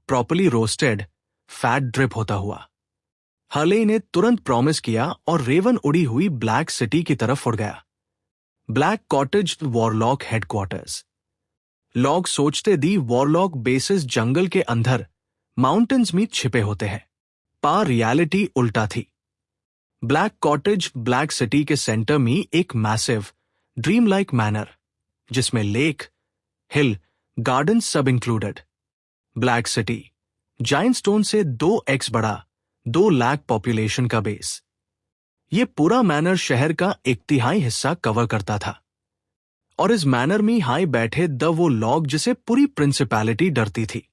प्रॉपर्ली रोस्टेड, फैट ड्रिप होता हुआ। हर्ले ने तुरंत प्रॉमिस किया और रेवन उड़ी हुई ब्लैक सिटी की तरफ उड़ गया। Black cottage warlock headquarters. लोग सोचते दी वॉरलॉक बेसिस जंगल के अंदर माउंटेन्स में छिपे होते हैं, पर रियलिटी उल्टा थी। ब्लैक कॉटेज ब्लैक सिटी के सेंटर में एक मैसिव ड्रीम लाइक मैनर, जिसमें लेक, हिल, गार्डन सब included. Black city giant stone से 2x बड़ा, 2 लाख पॉपुलेशन का बेस। ये पूरा मैनर शहर का 1/3 हिस्सा कवर करता था, और इस मैनर में हाई बैठे वो लोग जिसे पूरी प्रिंसिपैलिटी डरती थी।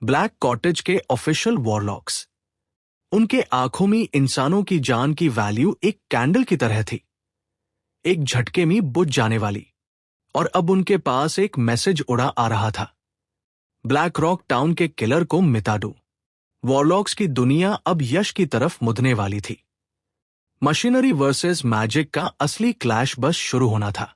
ब्लैक कॉटेज के ऑफिशियल वॉरलॉक्स। उनके आंखों में इंसानों की जान की वैल्यू एक कैंडल की तरह थी, एक झटके में बुझ जाने वाली। और अब उनके पास एक मैसेज उड़ा आ रहा था, ब्लैक रॉक टाउन के किलर को मिटा दो। वॉरलॉक्स की दुनिया अब यश की तरफ मुड़ने वाली थी। मशीनरी वर्सेस मैजिक का असली क्लैश बस शुरू होना था।